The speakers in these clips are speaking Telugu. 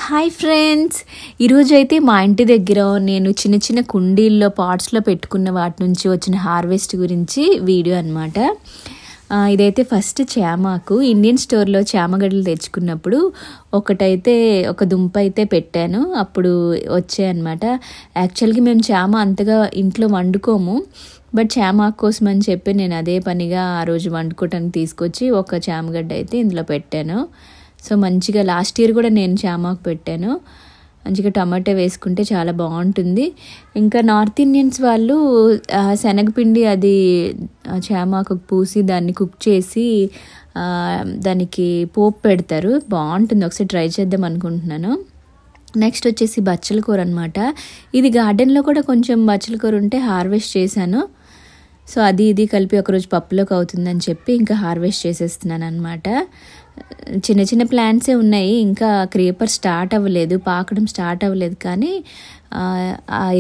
హాయ్ ఫ్రెండ్స్, ఈరోజైతే మా ఇంటి దగ్గర నేను చిన్న చిన్న కుండీల్లో పాట్స్లో పెట్టుకున్న వాటి నుంచి వచ్చిన హార్వెస్ట్ గురించి వీడియో అనమాట. ఇదైతే ఫస్ట్ చామాకు ఇండియన్ స్టోర్లో చామగడ్డలు తెచ్చుకున్నప్పుడు ఒకటైతే ఒక దుంప అయితే పెట్టాను, అప్పుడు వచ్చాయన్నమాట. యాక్చువల్గా మేము చామ అంతగా ఇంట్లో వండుకోము, బట్ చామాకు కోసం అని చెప్పి నేను అదే పనిగా ఆ రోజు వండుకోవటానికి తీసుకొచ్చి ఒక చామగడ్డ అయితే ఇందులో పెట్టాను. సో మంచిగా లాస్ట్ ఇయర్ కూడా నేను చామాకు పెట్టాను. మంచిగా టమాటా వేసుకుంటే చాలా బాగుంటుంది. ఇంకా నార్త్ ఇండియన్స్ వాళ్ళు శనగపిండి అది చామాకు పూసి దాన్ని కుక్ చేసి దానికి పోపు పెడతారు, బాగుంటుంది. ఒకసారి ట్రై చేద్దాం అనుకుంటున్నాను. నెక్స్ట్ వచ్చేసి బచ్చల కూర అనమాట. ఇది గార్డెన్లో కూడా కొంచెం బచ్చల కూర ఉంటే హార్వెస్ట్ చేశాను. సో అది ఇది కలిపి ఒకరోజు పప్పులోకి అవుతుందని చెప్పి ఇంకా హార్వెస్ట్ చేసేస్తున్నాను అనమాట. చిన్న చిన్న ప్లాంట్సే ఉన్నాయి, ఇంకా క్రీపర్ స్టార్ట్ అవ్వలేదు, పాకడం స్టార్ట్ అవ్వలేదు. కానీ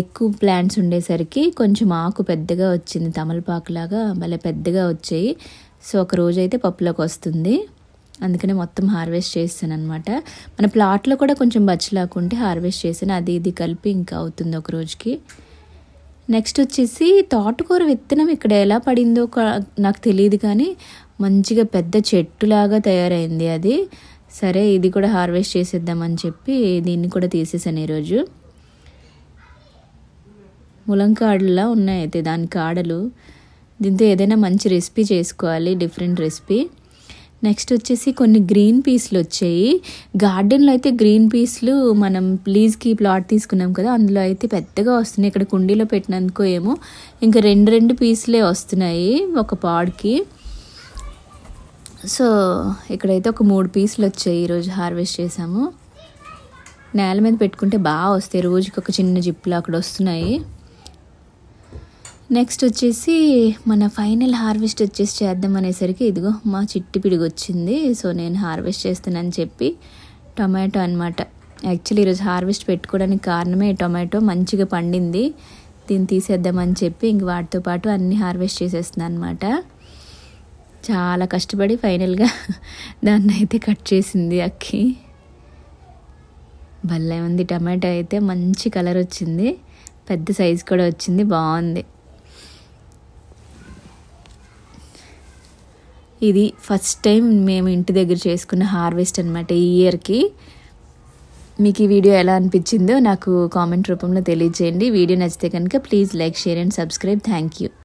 ఎక్కువ ప్లాంట్స్ ఉండేసరికి కొంచెం ఆకు పెద్దగా వచ్చింది, తమలపాకులాగా భలే పెద్దగా వచ్చాయి. సో ఒక రోజు అయితే పప్పులోకి వస్తుంది, అందుకనే మొత్తం హార్వెస్ట్ చేస్తాను అనమాట. మన ప్లాట్లో కూడా కొంచెం బచ్చలాకు ఉంటే హార్వెస్ట్ చేశాను, అది ఇది కలిపి ఇంకా అవుతుంది ఒక రోజుకి. నెక్స్ట్ వచ్చేసి తోటకూర విత్తనం ఇక్కడ ఎలా పడిందో నాకు తెలియదు, కానీ మంచిగా పెద్ద చెట్టులాగా తయారైంది అది. సరే ఇది కూడా హార్వెస్ట్ చేసేద్దామని చెప్పి దీన్ని కూడా తీసేసాను ఈరోజు. ములంకాడలా ఉన్నాయి అయితే దాని కాడలు. దీంతో ఏదైనా మంచి రెసిపీ చేసుకోవాలి, డిఫరెంట్ రెసిపీ. నెక్స్ట్ వచ్చేసి కొన్ని గ్రీన్ పీస్లు వచ్చాయి. గార్డెన్లో అయితే గ్రీన్ పీస్లు మనం లీజ్కి ప్లాట్ తీసుకున్నాం కదా, అందులో అయితే పెద్దగా వస్తున్నాయి. ఇక్కడ కుండీలో పెట్టినందుకో ఏమో ఇంకా రెండు పీసులే వస్తున్నాయి ఒక పాడ్కి. సో ఇక్కడైతే ఒక 3 పీసులు వచ్చాయి, ఈరోజు హార్వెస్ట్ చేసాము. నేల మీద పెట్టుకుంటే బాగా వస్తాయి, రోజుకి ఒక చిన్న జిప్పులు అక్కడ వస్తున్నాయి. నెక్స్ట్ వచ్చేసి మన ఫైనల్ హార్వెస్ట్ వచ్చేసి చేద్దాం అనేసరికి ఇదిగో మా చిట్టి పిడిగి వచ్చింది. సో నేను హార్వెస్ట్ చేస్తానని చెప్పి టొమాటో అనమాట. యాక్చువల్లీ ఈరోజు హార్వెస్ట్ పెట్టుకోవడానికి కారణమే టొమాటో మంచిగా పండింది, దీన్ని తీసేద్దామని చెప్పి ఇంక వాటితో పాటు అన్నీ హార్వెస్ట్ చేసేస్తున్నాను అనమాట. చాలా కష్టపడి ఫైనల్గా దాన్ని అయితే కట్ చేసింది అక్కి. భలే ఉంది టమాటా అయితే, మంచి కలర్ వచ్చింది, పెద్ద సైజు కూడా వచ్చింది, బాగుంది. ఇది ఫస్ట్ టైం మేము ఇంటి దగ్గర చేసుకున్న హార్వెస్ట్ అనమాట ఈ ఇయర్కి. మీకు ఈ వీడియో ఎలా అనిపించిందో నాకు కామెంట్ రూపంలో తెలియజేయండి. వీడియో నచ్చితే కనుక please like, share and subscribe. Thank you.